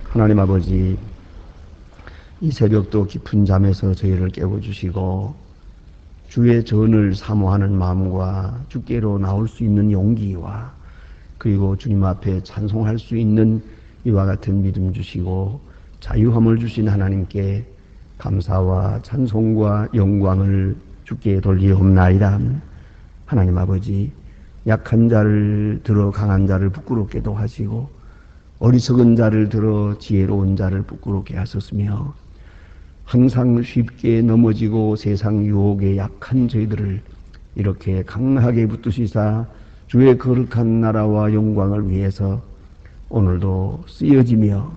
하나님 아버지, 이 새벽도 깊은 잠에서 저희를 깨워주시고 주의 전을 사모하는 마음과 주께로 나올 수 있는 용기와 그리고 주님 앞에 찬송할 수 있는 이와 같은 믿음 주시고 자유함을 주신 하나님께 감사와 찬송과 영광을 주께 돌리옵나이다. 하나님 아버지, 약한 자를 들어 강한 자를 부끄럽게도 하시고 어리석은 자를 들어 지혜로운 자를 부끄럽게 하셨으며 항상 쉽게 넘어지고 세상 유혹에 약한 저희들을 이렇게 강하게 붙드시사 주의 거룩한 나라와 영광을 위해서 오늘도 쓰여지며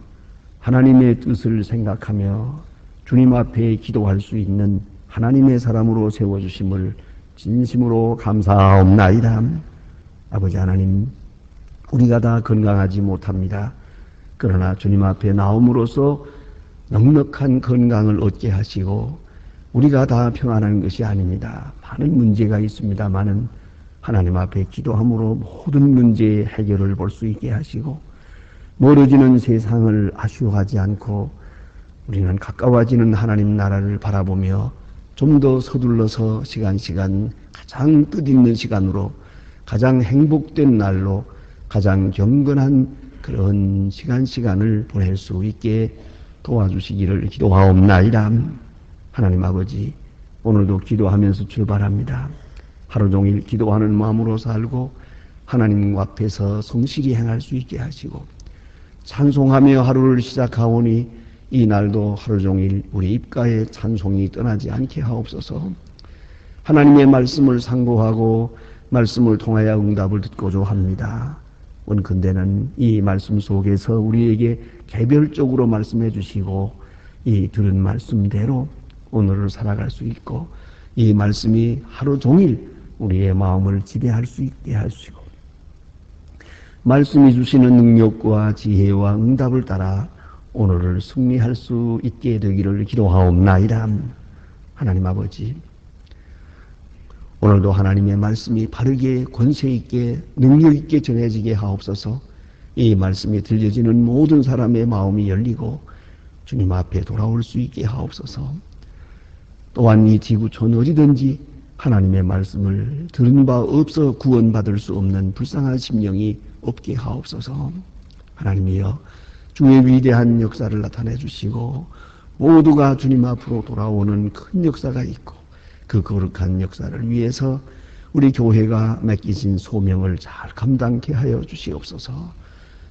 하나님의 뜻을 생각하며 주님 앞에 기도할 수 있는 하나님의 사람으로 세워주심을 진심으로 감사하옵나이다. 아버지 하나님, 우리가 다 건강하지 못합니다. 그러나 주님 앞에 나옴으로써 넉넉한 건강을 얻게 하시고 우리가 다 평안한 것이 아닙니다. 많은 문제가 있습니다마는 하나님 앞에 기도함으로 모든 문제의 해결을 볼 수 있게 하시고 멀어지는 세상을 아쉬워하지 않고 우리는 가까워지는 하나님 나라를 바라보며 좀 더 서둘러서 시간 가장 뜻있는 시간으로 가장 행복된 날로 가장 경건한 그런 시간을 보낼 수 있게 도와주시기를 기도하옵나이다. 하나님 아버지, 오늘도 기도하면서 출발합니다. 하루 종일 기도하는 마음으로 살고 하나님 앞에서 성실히 행할 수 있게 하시고 찬송하며 하루를 시작하오니 이 날도 하루 종일 우리 입가에 찬송이 떠나지 않게 하옵소서. 하나님의 말씀을 상고하고 말씀을 통하여 응답을 듣고자 합니다. 원컨대는 이 말씀 속에서 우리에게 개별적으로 말씀해 주시고 이 들은 말씀대로 오늘을 살아갈 수 있고 이 말씀이 하루 종일 우리의 마음을 지배할 수 있게 하시고 말씀이 주시는 능력과 지혜와 응답을 따라 오늘을 승리할 수 있게 되기를 기도하옵나이다. 하나님 아버지, 오늘도 하나님의 말씀이 바르게 권세 있게 능력 있게 전해지게 하옵소서. 이 말씀이 들려지는 모든 사람의 마음이 열리고 주님 앞에 돌아올 수 있게 하옵소서. 또한 이 지구촌 어디든지 하나님의 말씀을 들은 바 없어 구원받을 수 없는 불쌍한 심령이 없게 하옵소서. 하나님이여, 주의 위대한 역사를 나타내 주시고 모두가 주님 앞으로 돌아오는 큰 역사가 있고 그 거룩한 역사를 위해서 우리 교회가 맡기신 소명을 잘 감당케 하여 주시옵소서.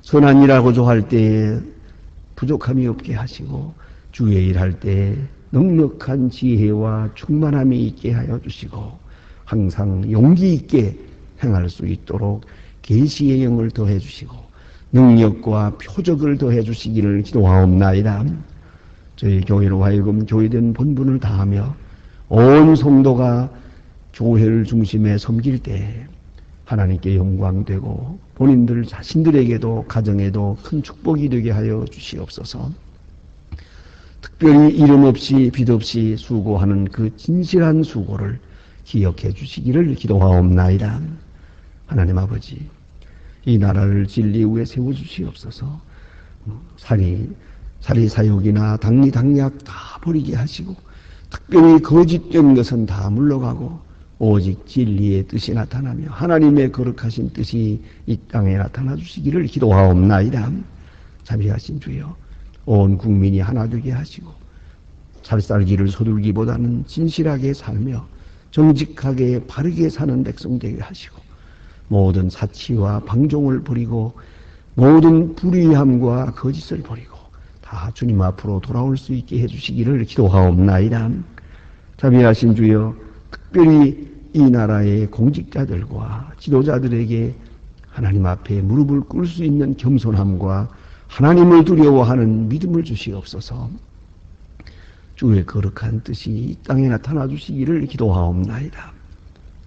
선한 일하고 조할 때에 부족함이 없게 하시고 주의 일할 때에 넉넉한 지혜와 충만함이 있게 하여 주시고 항상 용기 있게 행할 수 있도록 계시의 영을 더해 주시고 능력과 표적을 더해 주시기를 기도하옵나이다. 저희 교회로 하여금 교회된 본분을 다하며 온 성도가 교회를 중심에 섬길 때 하나님께 영광되고 본인들 자신들에게도 가정에도 큰 축복이 되게 하여 주시옵소서. 특별히 이름 없이 빛 없이 수고하는 그 진실한 수고를 기억해 주시기를 기도하옵나이다. 하나님 아버지, 이 나라를 진리 위에 세워주시옵소서. 사리사욕이나 당리당략 다 버리게 하시고 특별히 거짓된 것은 다 물러가고 오직 진리의 뜻이 나타나며 하나님의 거룩하신 뜻이 이 땅에 나타나 주시기를 기도하옵나이다. 자비하신 주여, 온 국민이 하나 되게 하시고 잘 살기를 서둘기보다는 진실하게 살며 정직하게 바르게 사는 백성 되게 하시고 모든 사치와 방종을 버리고 모든 불의함과 거짓을 버리고 다 주님 앞으로 돌아올 수 있게 해주시기를 기도하옵나이다. 자비하신 주여, 특별히 이 나라의 공직자들과 지도자들에게 하나님 앞에 무릎을 꿇을 수 있는 겸손함과 하나님을 두려워하는 믿음을 주시옵소서. 주의 거룩한 뜻이 이 땅에 나타나 주시기를 기도하옵나이다.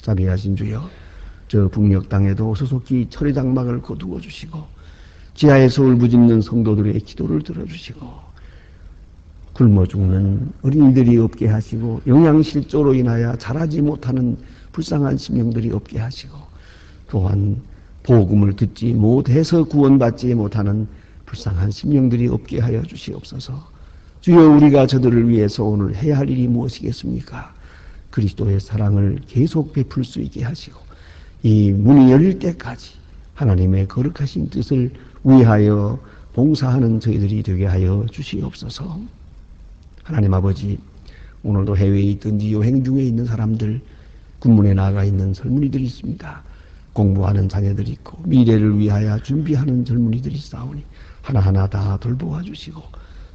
자비하신 주여, 저 북녘 땅에도 소속히 철의 장막을 거두어 주시고 지하에서 울부짖는 성도들의 기도를 들어주시고 굶어 죽는 어린이들이 없게 하시고 영양실조로 인하여 자라지 못하는 불쌍한 심령들이 없게 하시고 또한 복음을 듣지 못해서 구원받지 못하는 불쌍한 심령들이 없게 하여 주시옵소서. 주여, 우리가 저들을 위해서 오늘 해야 할 일이 무엇이겠습니까? 그리스도의 사랑을 계속 베풀 수 있게 하시고 이 문이 열릴 때까지 하나님의 거룩하신 뜻을 위하여 봉사하는 저희들이 되게 하여 주시옵소서. 하나님 아버지, 오늘도 해외에 있든지 여행 중에 있는 사람들, 군문에 나가 있는 젊은이들이 있습니다. 공부하는 자녀들이 있고 미래를 위하여 준비하는 젊은이들이 있사오니 하나하나 다 돌보아 주시고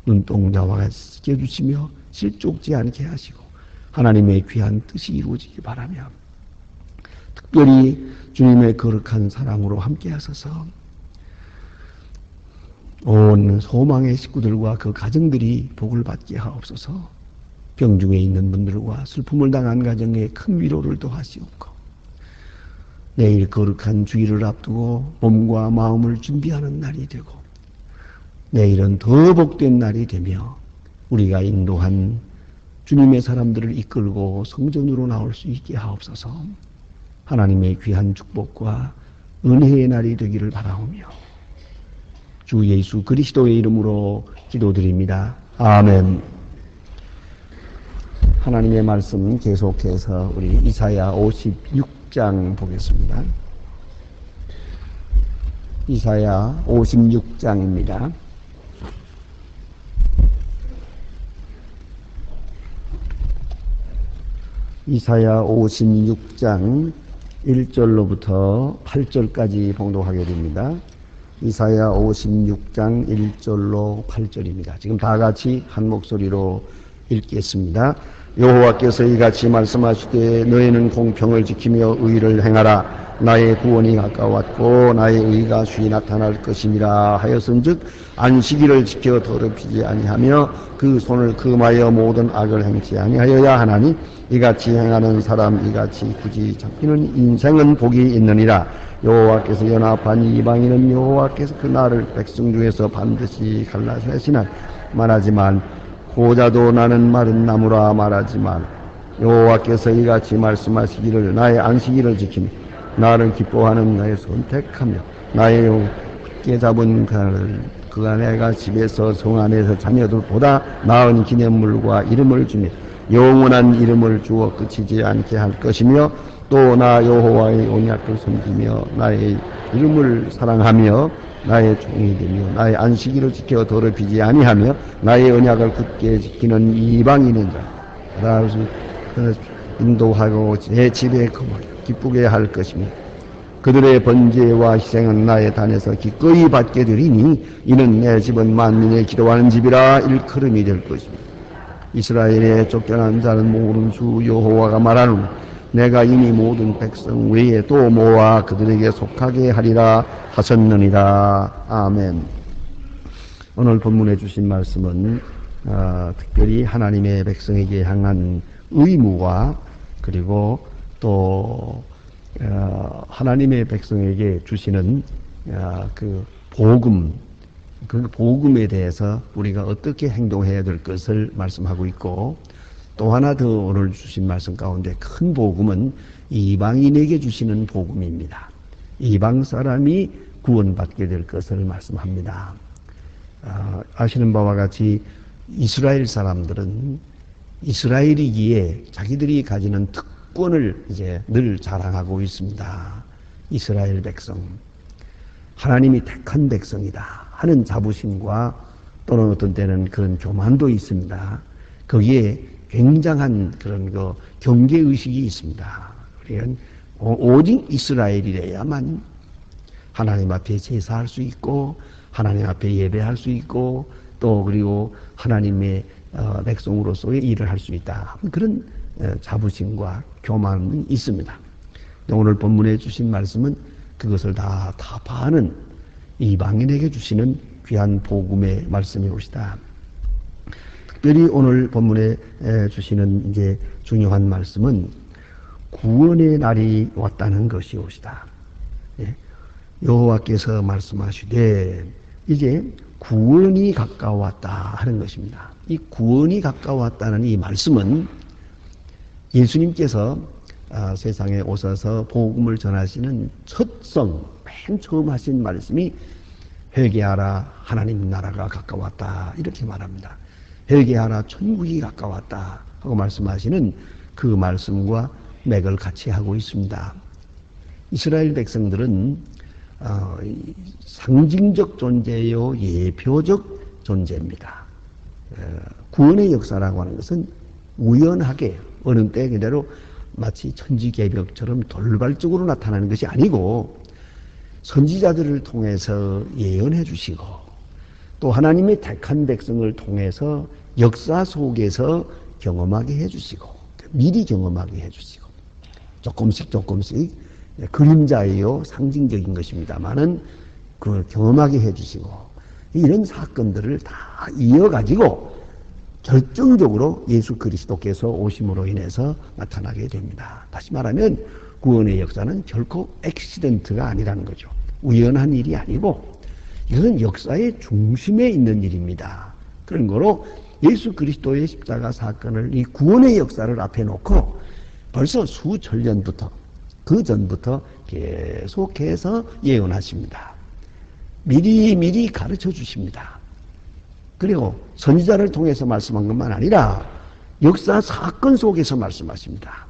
눈동자와 같이 지켜주시며 실족지 않게 하시고 하나님의 귀한 뜻이 이루어지기 바라며 특별히 주님의 거룩한 사랑으로 함께 하소서. 온 소망의 식구들과 그 가정들이 복을 받게 하옵소서. 병중에 있는 분들과 슬픔을 당한 가정에 큰 위로를 더하시옵고 내일 거룩한 주일을 앞두고 몸과 마음을 준비하는 날이 되고 내일은 더 복된 날이 되며 우리가 인도한 주님의 사람들을 이끌고 성전으로 나올 수 있게 하옵소서. 하나님의 귀한 축복과 은혜의 날이 되기를 바라오며 주 예수 그리스도의 이름으로 기도드립니다. 아멘. 하나님의 말씀 계속해서 우리 이사야 56장 보겠습니다. 이사야 56장입니다. 이사야 56장 1절로부터 8절까지 봉독하게 됩니다. 이사야 56장 1절로 8절입니다. 지금 다 같이 한 목소리로 읽겠습니다. 여호와께서 이같이 말씀하시되 너희는 공평을 지키며 의를 행하라. 나의 구원이 가까웠고 나의 의가 쉬이 나타날 것이니라 하였은즉 안식일을 지켜 더럽히지 아니하며 그 손을 금하여 모든 악을 행치 아니하여야 하나니 이같이 행하는 사람 이같이 굳이 잡히는 인생은 복이 있느니라. 여호와께서 연합한 이방인은 여호와께서 그 나를 백성 중에서 반드시 갈라하시나 말하지만 고자도 나는 마른 나무라 말하지만 여호와께서 이같이 말씀하시기를 나의 안식일을 지키며 나를 기뻐하는 나의 선택하며 나의 영 굳게 잡은 그가 내가 집에서 성 안에서 자녀들보다 나은 기념물과 이름을 주며 영원한 이름을 주어 그치지 않게 할 것이며 또 나 여호와의 언약을 섬기며 나의 이름을 사랑하며 나의 종이 되며 나의 안식일을 지켜 더럽히지 아니하며 나의 언약을 굳게 지키는 이방인인 자 인도하고 제 집에 기쁘게 할 것이며 그들의 번제와 희생은 나의 단에서 기꺼이 받게 되리니 이는 내 집은 만민의 기도하는 집이라 일컬음이 될 것입니다. 이스라엘에 쫓겨난 자는 모르는 주 여호와가 말하노니 내가 이미 모든 백성 외에 또 모아 그들에게 속하게 하리라 하셨느니라. 아멘. 오늘 본문에 주신 말씀은 특별히 하나님의 백성에게 향한 의무와 그리고 또 하나님의 백성에게 주시는 그 복음, 그 복음에 대해서 우리가 어떻게 행동해야 될 것을 말씀하고 있고 또 하나 더 오늘 주신 말씀 가운데 큰 복음은 이방인에게 주시는 복음입니다. 이방 사람이 구원받게 될 것을 말씀합니다. 아시는 바와 같이 이스라엘 사람들은 이스라엘이기에 자기들이 가지는 특권을 이제 늘 자랑하고 있습니다. 이스라엘 백성, 하나님이 택한 백성이다 하는 자부심과 또는 어떤 때는 그런 교만도 있습니다. 거기에 굉장한 그런 경계의식이 있습니다. 우리는 오직 이스라엘이래야만 하나님 앞에 제사할 수 있고 하나님 앞에 예배할 수 있고 또 그리고 하나님의 백성으로서의 일을 할 수 있다. 그런 자부심과 교만은 있습니다. 오늘 본문에 주신 말씀은 그것을 다 타파하는 이방인에게 주시는 귀한 복음의 말씀이 오시다. 특별히 오늘 본문에 주시는 이제 중요한 말씀은 구원의 날이 왔다는 것이 오시다. 여호와께서 말씀하시되 이제 구원이 가까웠다 하는 것입니다. 이 구원이 가까웠다는 이 말씀은 예수님께서 세상에 오셔서 복음을 전하시는 첫성, 맨 처음 하신 말씀이 회개하라, 하나님 나라가 가까웠다, 이렇게 말합니다. 회개하라, 천국이 가까웠다 하고 말씀하시는 그 말씀과 맥을 같이 하고 있습니다. 이스라엘 백성들은 상징적 존재요, 예표적 존재입니다. 구원의 역사라고 하는 것은 우연하게 어느 때 그대로 마치 천지개벽처럼 돌발적으로 나타나는 것이 아니고 선지자들을 통해서 예언해 주시고 또 하나님의 택한 백성을 통해서 역사 속에서 경험하게 해 주시고 미리 경험하게 해 주시고 조금씩 그림자예요, 상징적인 것입니다만은 그 경험하게 해 주시고 이런 사건들을 다 이어가지고 결정적으로 예수 그리스도께서 오심으로 인해서 나타나게 됩니다. 다시 말하면 구원의 역사는 결코 액시던트가 아니라는 거죠. 우연한 일이 아니고 이것은 역사의 중심에 있는 일입니다. 그런 거로 예수 그리스도의 십자가 사건을, 이 구원의 역사를 앞에 놓고 벌써 수천 년부터, 그 전부터 계속해서 예언하십니다. 미리 가르쳐 주십니다. 그리고 선지자를 통해서 말씀한 것만 아니라 역사 사건 속에서 말씀하십니다.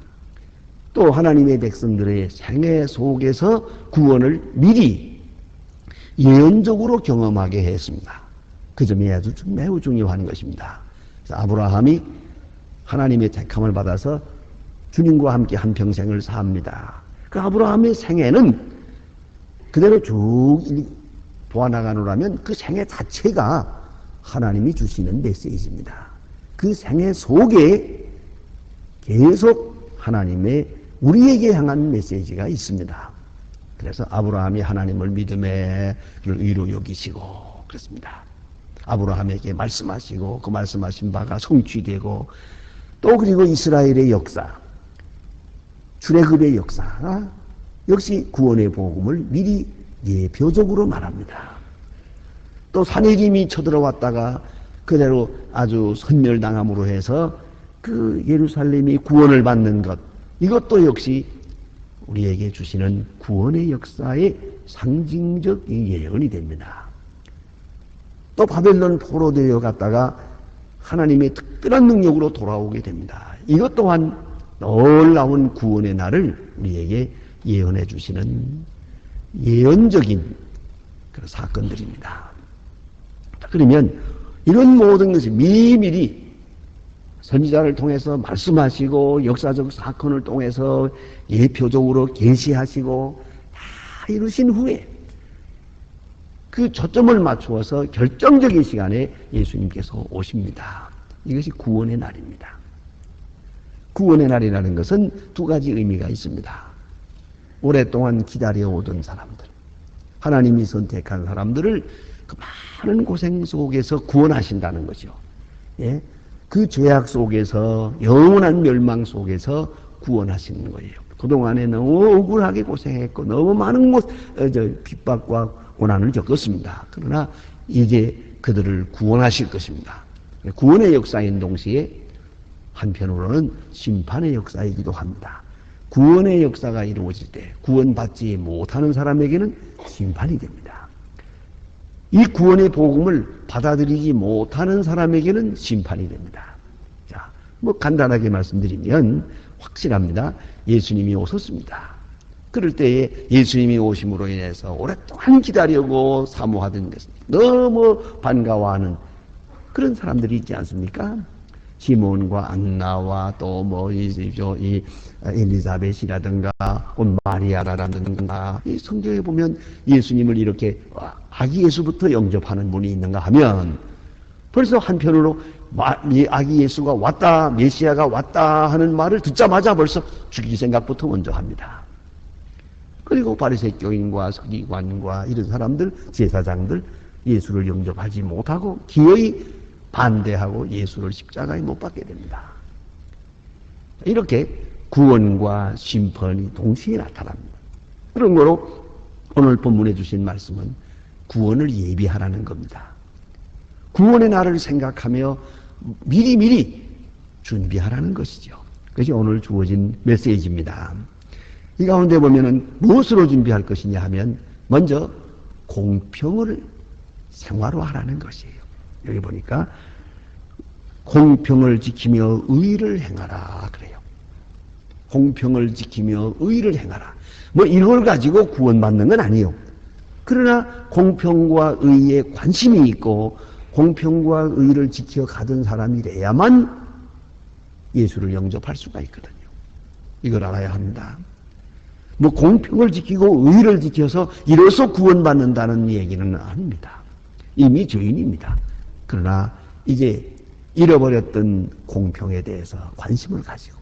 또 하나님의 백성들의 생애 속에서 구원을 미리 예언적으로 경험하게 했습니다. 그 점이 아주 매우 중요한 것입니다. 그래서 아브라함이 하나님의 택함을 받아서 주님과 함께 한평생을 삽니다. 그 아브라함의 생애는 그대로 쭉 보아나가노라면 그 생애 자체가 하나님이 주시는 메시지입니다. 그 생애 속에 계속 하나님의 우리에게 향한 메시지가 있습니다. 그래서 아브라함이 하나님을 믿음의 의로 여기시고 그렇습니다. 아브라함에게 말씀하시고 그 말씀하신 바가 성취되고 또 그리고 이스라엘의 역사, 출애굽의 역사 역시 구원의 복음을 미리 예표적으로 말합니다. 또 산해림이 쳐들어왔다가 그대로 아주 선멸당함으로 해서 그 예루살렘이 구원을 받는 것, 이것도 역시 우리에게 주시는 구원의 역사의 상징적 예언이 됩니다. 또 바벨론 포로되어 갔다가 하나님의 특별한 능력으로 돌아오게 됩니다. 이것 또한 놀라운 구원의 날을 우리에게 예언해 주시는 예언적인 그런 사건들입니다. 그러면 이런 모든 것이 미리미리 선지자를 통해서 말씀하시고 역사적 사건을 통해서 예표적으로 계시하시고 다 이루신 후에 그 초점을 맞추어서 결정적인 시간에 예수님께서 오십니다. 이것이 구원의 날입니다. 구원의 날이라는 것은 두 가지 의미가 있습니다. 오랫동안 기다려오던 사람들, 하나님이 선택한 사람들을 그 많은 고생 속에서 구원하신다는 거죠. 예? 그 죄악 속에서, 영원한 멸망 속에서 구원하시는 거예요. 그동안에 너무 억울하게 고생했고 너무 많은 핍박과 고난을 겪었습니다. 그러나 이제 그들을 구원하실 것입니다. 구원의 역사인 동시에 한편으로는 심판의 역사이기도 합니다. 구원의 역사가 이루어질 때 구원받지 못하는 사람에게는 심판이 됩니다. 이 구원의 복음을 받아들이지 못하는 사람에게는 심판이 됩니다. 자, 간단하게 말씀드리면 확실합니다. 예수님이 오셨습니다. 그럴 때에 예수님이 오심으로 인해서 오랫동안 기다리고 사모하던 것은 너무 반가워하는 그런 사람들이 있지 않습니까? 시몬과 안나와 또 이 엘리사벳이라든가 마리아라든가 이 성경에 보면 예수님을 이렇게 아기 예수부터 영접하는 분이 있는가 하면 벌써 한편으로 이 아기 예수가 왔다, 메시아가 왔다 하는 말을 듣자마자 벌써 죽일 생각부터 먼저 합니다. 그리고 바리새교인과 서기관과 이런 사람들, 제사장들 예수를 영접하지 못하고 기어이 반대하고 예수를 십자가에 못 박게 됩니다. 이렇게 구원과 심판이 동시에 나타납니다. 그런 거로 오늘 본문에 주신 말씀은 구원을 예비하라는 겁니다. 구원의 날을 생각하며 미리미리 준비하라는 것이죠. 그것이 오늘 주어진 메시지입니다. 이 가운데 보면은 무엇으로 준비할 것이냐 하면 먼저 공평을 생활화하라는 것이에요. 여기 보니까 공평을 지키며 의를 행하라 그래요. 공평을 지키며 의를 행하라. 뭐 이걸 가지고 구원받는 건 아니에요. 그러나 공평과 의에 관심이 있고 공평과 의를 지켜가던 사람이래야만 예수를 영접할 수가 있거든요. 이걸 알아야 합니다. 뭐 공평을 지키고 의를 지켜서 이로써 구원받는다는 얘기는 아닙니다. 이미 죄인입니다. 그러나 이제 잃어버렸던 공평에 대해서 관심을 가지고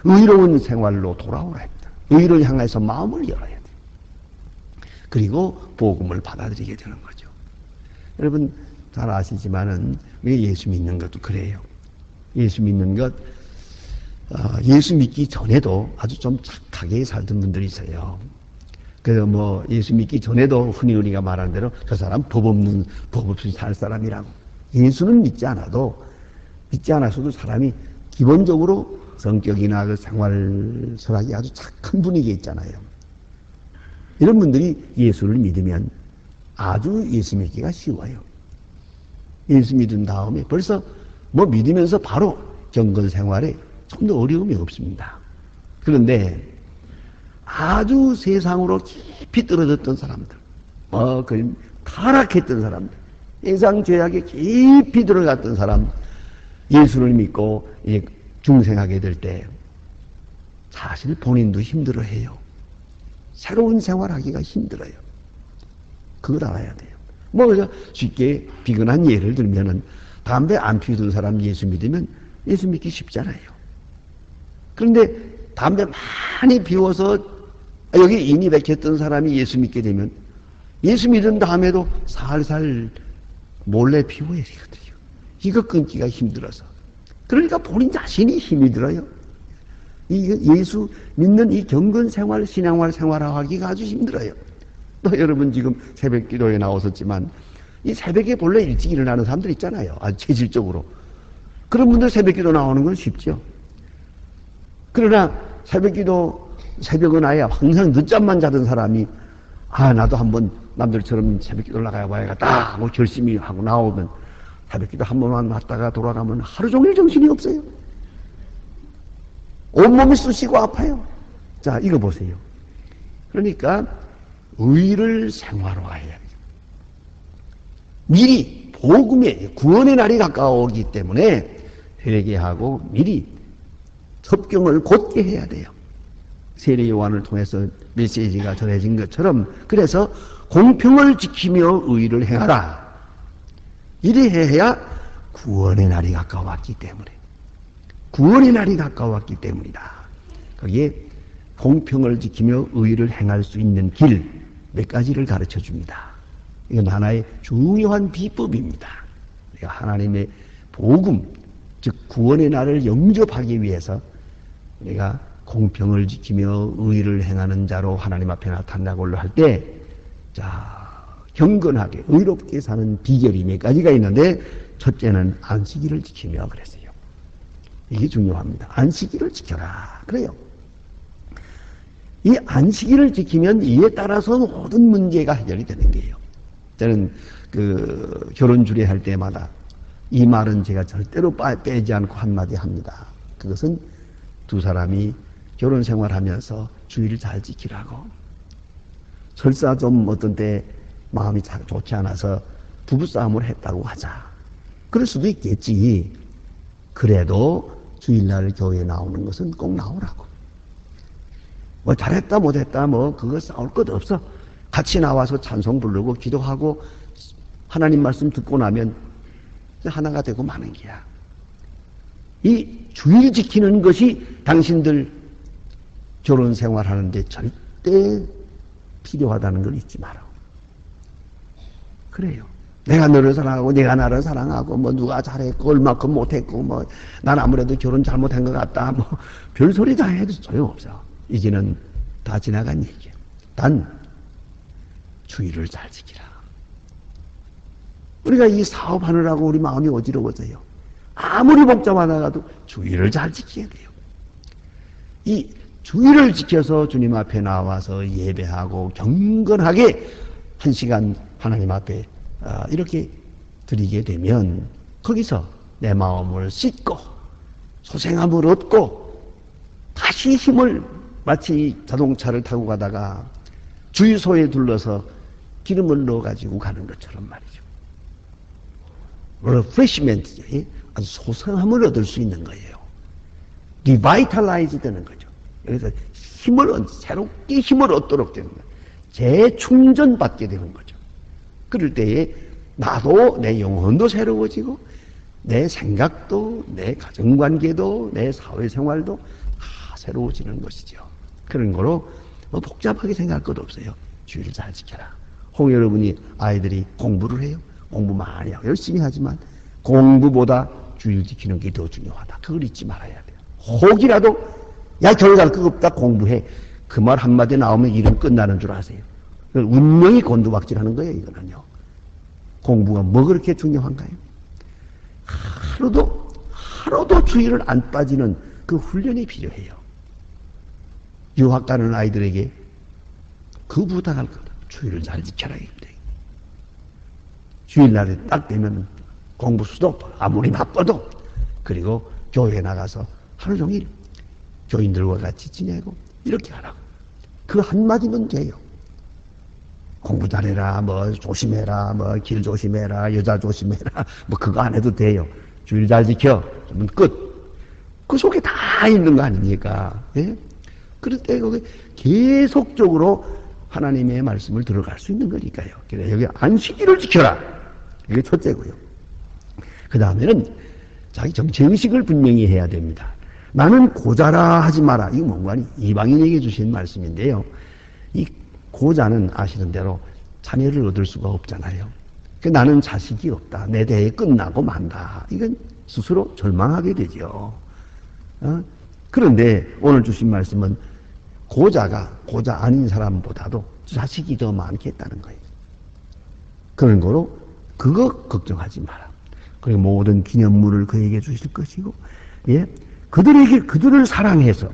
의로운 생활로 돌아오라 합니다. 의를 향해서 마음을 열어야 돼요. 그리고 복음을 받아들이게 되는 거죠. 여러분 잘 아시지만은 왜 예수 믿는 것도 그래요. 예수 믿는 것, 예수 믿기 전에도 아주 좀 착하게 살던 분들이 있어요. 그래서 뭐 예수 믿기 전에도 흔히 우리가 말하는 대로 저 사람 법 없이 살 사람이라고. 예수는 믿지 않았어도 사람이 기본적으로 성격이나 그 생활 철학이 아주 착한 분위기에 있잖아요. 이런 분들이 예수를 믿으면 아주 예수 믿기가 쉬워요. 예수 믿은 다음에 벌써 뭐 믿으면서 바로 경건 생활에 좀 더 어려움이 없습니다. 그런데 아주 세상으로 깊이 떨어졌던 사람들, 그 타락했던 사람들, 세상 죄악에 깊이 들어갔던 사람, 예수를 믿고 중생하게 될 때 사실 본인도 힘들어해요. 새로운 생활하기가 힘들어요. 그걸 알아야 돼요. 뭐 그래서 쉽게 비근한 예를 들면은 담배 안 피우던 사람 예수 믿으면 예수 믿기 쉽잖아요. 그런데 담배 많이 피워서 여기 인이 백했던 사람이 예수 믿게 되면 예수 믿은 다음에도 살살 몰래 피워야 되거든요. 이거 끊기가 힘들어서. 그러니까 본인 자신이 힘이 들어요. 예수 믿는 이 경건 생활, 신앙생활 생활하기가 아주 힘들어요. 또 여러분 지금 새벽 기도에 나오셨지만 이 새벽에 본래 일찍 일어나는 사람들 있잖아요. 아주 체질적으로. 그런 분들 새벽 기도 나오는 건 쉽죠. 그러나 새벽 기도, 새벽은 아예 항상 늦잠만 자던 사람이 나도 한번 남들처럼 새벽 기도 나가야 봐야겠다 하고 결심히 하고 나오면 새벽 기도 한 번만 왔다가 돌아가면 하루 종일 정신이 없어요. 온몸이 쑤시고 아파요. 자, 이거 보세요. 그러니까 의를 생활화해야 돼요. 미리 복음의 구원의 날이 가까워오기 때문에 회개하고 미리 섭경을 곧게 해야 돼요. 세례 요한을 통해서 메시지가 전해진 것처럼 그래서 공평을 지키며 의를 행하라. 이리 해야 구원의 날이 가까웠기 때문에 구원의 날이 가까웠기 때문이다. 거기에 공평을 지키며 의를 행할 수 있는 길 몇 가지를 가르쳐 줍니다. 이건 하나의 중요한 비법입니다. 하나님의 복음, 즉 구원의 날을 영접하기 위해서 우리가 공평을 지키며 의를 행하는 자로 하나님 앞에 나타나고자 할 때, 경건하게 의롭게 사는 비결이 몇 가지가 있는데 첫째는 안식일을 지키며 그랬어요. 이게 중요합니다. 안식일을 지켜라. 그래요. 이 안식일을 지키면 이에 따라서 모든 문제가 해결이 되는 거예요. 저는 결혼 주례할 때마다 이 말은 제가 절대로 빼지 않고 한마디 합니다. 그것은 두 사람이 결혼 생활하면서 주의를 잘 지키라고. 설사 좀 어떤 때 마음이 잘 좋지 않아서 부부싸움을 했다고 하자. 그럴 수도 있겠지. 그래도 주일날 교회에 나오는 것은 꼭 나오라고. 뭐 잘했다 못했다 뭐 그거 싸울 것 없어. 같이 나와서 찬송 부르고 기도하고 하나님 말씀 듣고 나면 하나가 되고 마는 거야. 이 주일 지키는 것이 당신들 결혼 생활하는데 절대 필요하다는 걸 잊지 마라. 그래요. 내가 너를 사랑하고 내가 나를 사랑하고 뭐 누가 잘했고 얼마큼 못했고 뭐 난 아무래도 결혼 잘못한 것 같다 뭐 별소리 다 해도 소용없어. 이제는 다 지나간 얘기야. 단 주의를 잘 지키라. 우리가 이 사업하느라고 우리 마음이 어지러워져요. 아무리 복잡하다가도 주의를 잘 지켜야 돼요. 이 주의를 지켜서 주님 앞에 나와서 예배하고 경건하게 한 시간 하나님 앞에 이렇게 드리게 되면 거기서 내 마음을 씻고 소생함을 얻고 다시 힘을 마치 자동차를 타고 가다가 주유소에 둘러서 기름을 넣어가지고 가는 것처럼 말이죠. refreshment, 아주 소생함을 얻을 수 있는 거예요. revitalize 되는 거죠. 여기서 새롭게 힘을 얻도록 되는 거예요. 재충전 받게 되는 거죠. 그럴 때에 나도 내 영혼도 새로워지고 내 생각도 내 가정관계도 내 사회생활도 다 새로워지는 것이죠. 그런 거로 복잡하게 생각할 것 없어요. 주의를 잘 지켜라. 혹 여러분이 아이들이 공부를 해요. 공부 많이 하고 열심히 하지만 공부보다 주의를 지키는 게 더 중요하다. 그걸 잊지 말아야 돼요. 혹이라도 야 결과를 거 없다 공부해. 그 말 한마디 나오면 일은 끝나는 줄 아세요. 운명이 곤두박질하는 거예요. 이거는요. 공부가 뭐 그렇게 중요한가요? 하루도 주의를 안 빠지는 그 훈련이 필요해요. 유학 가는 아이들에게 그 부탁할 거다. 주의를 잘 지켜라. 주일날에 딱 되면 공부 수도 아무리 바빠도 그리고 교회에 나가서 하루 종일 교인들과 같이 지내고 이렇게 하라고. 그 한마디면 돼요. 공부 잘해라, 뭐 조심해라, 뭐 길 조심해라, 여자 조심해라, 뭐 그거 안 해도 돼요. 주일 잘 지켜. 그러면 끝. 그 속에 다 있는 거 아닙니까? 예? 그럴 때 거기 계속적으로 하나님의 말씀을 들어갈 수 있는 거니까요. 그래 여기 안식일을 지켜라. 이게 첫째고요. 그 다음에는 자기 정체의식을 분명히 해야 됩니다. 나는 고자라 하지 마라. 이거 뭔가 이방인에게 주신 말씀인데요. 이 고자는 아시는 대로 자녀를 얻을 수가 없잖아요. 나는 자식이 없다. 내 대에 끝나고 만다. 이건 스스로 절망하게 되죠. 그런데 오늘 주신 말씀은 고자 아닌 사람보다도 자식이 더 많겠다는 거예요. 그런 거로 그거 걱정하지 마라. 그리고 모든 기념물을 그에게 주실 것이고, 예, 그들을 사랑해서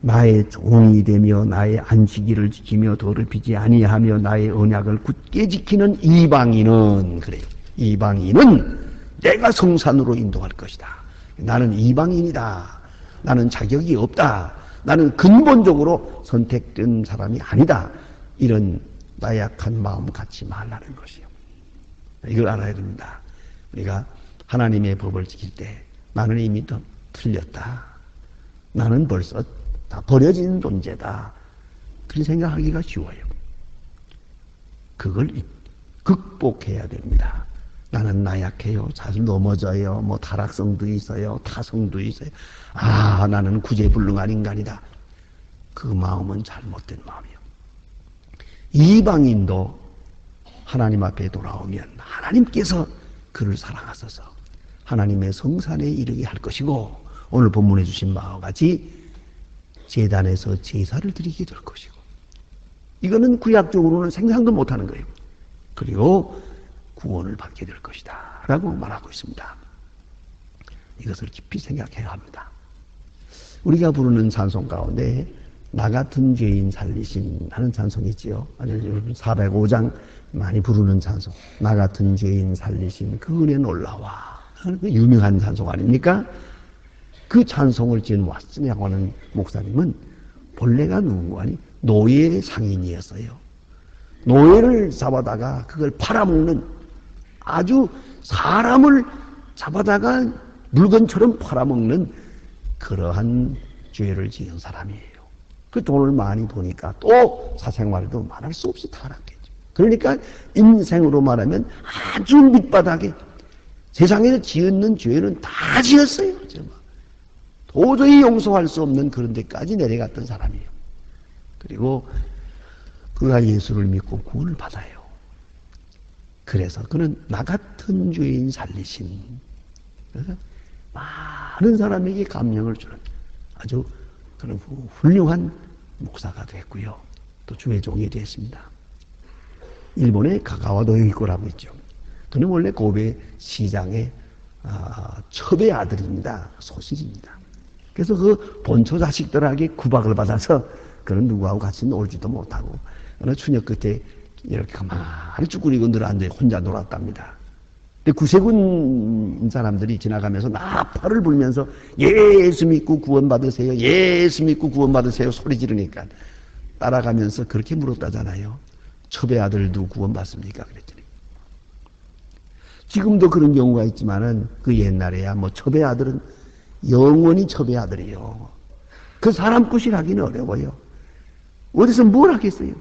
나의 종이 되며 나의 안식일을 지키며 더럽히지 아니하며 나의 언약을 굳게 지키는 이방인은 그래요. 이방인은 내가 성산으로 인도할 것이다. 나는 이방인이다. 나는 자격이 없다. 나는 근본적으로 선택된 사람이 아니다. 이런 나약한 마음 갖지 말라는 것이요. 이걸 알아야 됩니다. 우리가 하나님의 법을 지킬 때 나는 이미 더 틀렸다. 나는 벌써 다 버려진 존재다. 그렇게 생각하기가 쉬워요. 그걸 극복해야 됩니다. 나는 나약해요. 자주 넘어져요. 뭐 타락성도 있어요. 타성도 있어요. 나는 구제불능한 인간이다. 그 마음은 잘못된 마음이요. 이방인도 하나님 앞에 돌아오면 하나님께서 그를 사랑하셔서 하나님의 성산에 이르게 할 것이고 오늘 본문에 주신 바와 같이 제단에서 제사를 드리게 될 것이고 이거는 구약적으로는 생각도 못하는 거예요. 그리고 구원을 받게 될 것이다 라고 말하고 있습니다. 이것을 깊이 생각해야 합니다. 우리가 부르는 찬송 가운데 나 같은 죄인 살리신 하는 찬송이 있지요. 405장 많이 부르는 찬송. 나 같은 죄인 살리신 그 은혜 놀라와. 그 유명한 찬송 아닙니까? 그 찬송을 지은 왓슨이라고 하는 목사님은 본래가 누군가 하니 노예 상인이었어요. 노예를 잡아다가 그걸 팔아먹는 아주 사람을 잡아다가 물건처럼 팔아먹는 그러한 죄를 지은 사람이에요. 그 돈을 많이 보니까 또 사생활도 말할 수 없이 타락했죠. 그러니까 인생으로 말하면 아주 밑바닥에 세상에서 지었는 죄는 다 지었어요. 도저히 용서할 수 없는 그런 데까지 내려갔던 사람이에요. 그리고 그가 예수를 믿고 구원을 받아요. 그래서 그는 나 같은 죄인 살리신 그래서 많은 사람에게 감명을 주는 아주 그런 훌륭한 목사가 됐고요. 또 주의 종이 됐습니다. 일본의 가가와 노요히코라고 있죠. 그는 원래 고베 시장의 첩의 아들입니다. 소실입니다. 그래서 그 본초 자식들에게 구박을 받아서 그는 누구하고 같이 놀지도 못하고 어느 추녀 끝에 이렇게 가만히 쭈그리고 늘 앉아 혼자 놀았답니다. 근데 구세군 사람들이 지나가면서 나팔을 불면서 예수 믿고 구원받으세요, 예수 믿고 구원받으세요 소리 지르니까 따라가면서 그렇게 물었다잖아요. 첩의 아들도 구원받습니까? 그랬더니. 지금도 그런 경우가 있지만은 그 옛날에야 뭐 첩의 아들은 영원히 첩의 아들이에요. 그 사람 굿을 하기는 어려워요. 어디서 뭘 하겠어요?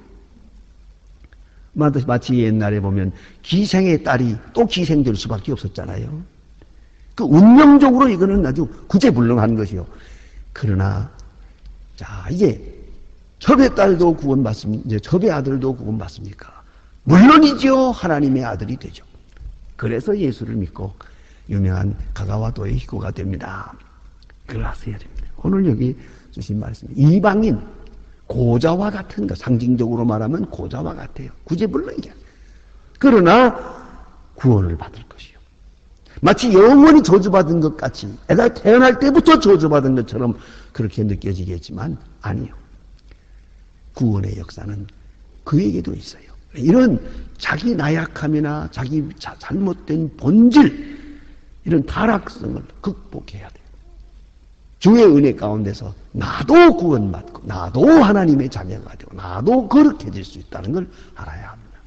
마치 옛날에 보면 기생의 딸이 또 기생될 수밖에 없었잖아요. 그 운명적으로 이거는 아주 구제불능한 것이요. 그러나 자 이제 첩의 딸도 구원받습니까? 이제 첩의 아들도 구원받습니까? 물론이죠. 하나님의 아들이 되죠. 그래서 예수를 믿고 유명한 가가와도의 희고가 됩니다. 그걸 아셔야 됩니다. 오늘 여기 주신 말씀 이방인 고자와 같은 것, 상징적으로 말하면 고자와 같아요. 구제불능이야. 그러나 구원을 받을 것이요. 마치 영원히 저주받은 것 같이 애가 태어날 때부터 저주받은 것처럼 그렇게 느껴지겠지만 아니요. 구원의 역사는 그에게도 있어요. 이런 자기 나약함이나 자기 잘못된 본질, 이런 타락성을 극복해야 돼요. 주의 은혜 가운데서 나도 구원받고 나도 하나님의 자녀가 되고 나도 거룩해질 수 있다는 걸 알아야 합니다.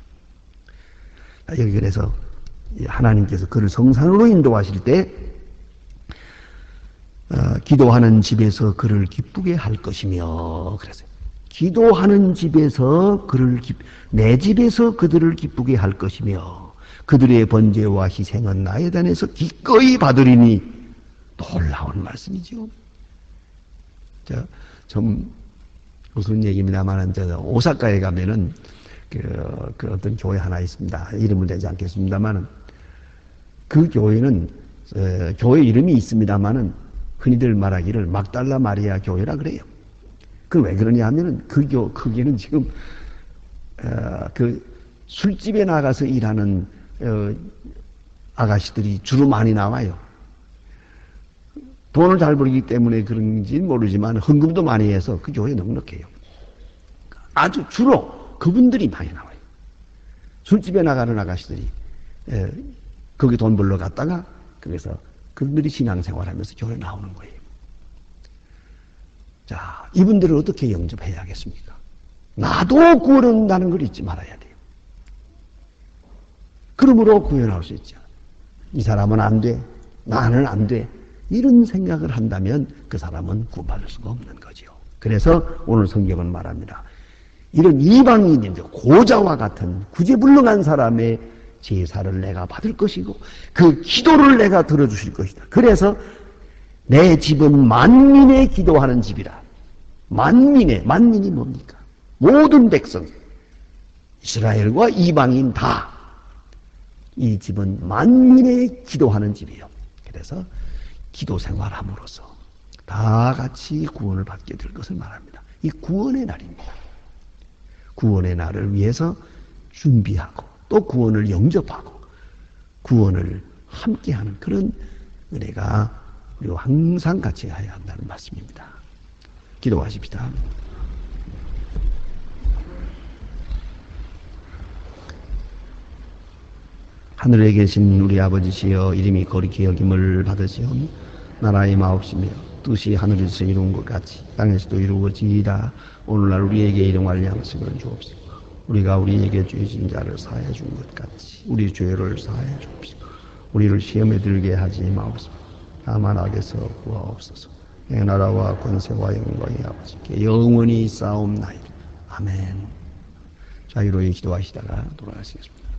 여기 그래서 하나님께서 그를 성산으로 인도하실 때 기도하는 집에서 그를 기쁘게 할 것이며 그래서 기도하는 집에서 내 집에서 그들을 기쁘게 할 것이며 그들의 번제와 희생은 나의 단에서 기꺼이 받으리니 놀라운 말씀이죠. 좀 무슨 얘기입니다만 오사카에 가면은 그 어떤 교회 하나 있습니다. 이름은 되지 않겠습니다만은 그 교회는 교회 이름이 있습니다만은 흔히들 말하기를 막달라 마리아 교회라 그래요. 그 왜 그러냐 하면은 거기는 지금 그 술집에 나가서 일하는 아가씨들이 주로 많이 나와요. 돈을 잘 벌기 때문에 그런지는 모르지만 헌금도 많이 해서 그 교회에 넉넉해요. 아주 주로 그분들이 많이 나와요. 술집에 나가는 아가씨들이 거기 돈 벌러 갔다가 거기서 그분들이 신앙생활하면서 교회에 나오는 거예요. 자, 이분들을 어떻게 영접해야겠습니까? 나도 구원한다는 걸 잊지 말아야 돼요. 그러므로 구원할 수 있죠. 이 사람은 안 돼. 나는 안 돼. 이런 생각을 한다면 그 사람은 구원받을 수가 없는 거죠. 그래서 오늘 성경은 말합니다. 이런 이방인인데 고자와 같은 구제불능한 사람의 제사를 내가 받을 것이고 그 기도를 내가 들어주실 것이다. 그래서 내 집은 만민의 기도하는 집이라. 만민이 뭡니까? 모든 백성, 이스라엘과 이방인 다 이 집은 만민의 기도하는 집이에요. 그래서 기도 생활함으로써 다 같이 구원을 받게 될 것을 말합니다. 이 구원의 날입니다. 구원의 날을 위해서 준비하고 또 구원을 영접하고 구원을 함께하는 그런 은혜가 우리가 항상 같이 해야 한다는 말씀입니다. 기도하십시다. 하늘에 계신 우리 아버지시여 이름이 거룩히 여김을 받으시오며 나라의 마옵시며 뜻이 하늘에서 이룬 것 같이 땅에서도 이루어지이다. 오늘날 우리에게 일용할 양식을 주옵시고 우리가 우리에게 죄진 자를 사하여 준 것 같이 우리 죄를 사하여 주옵시고 우리를 시험에 들게 하지 마옵시고 다만 악에서 구하옵소서. 나라와 권세와 영광이 아버지께 영원히 싸움나이다. 아멘. 자유로이 기도하시다가 돌아가시겠습니다.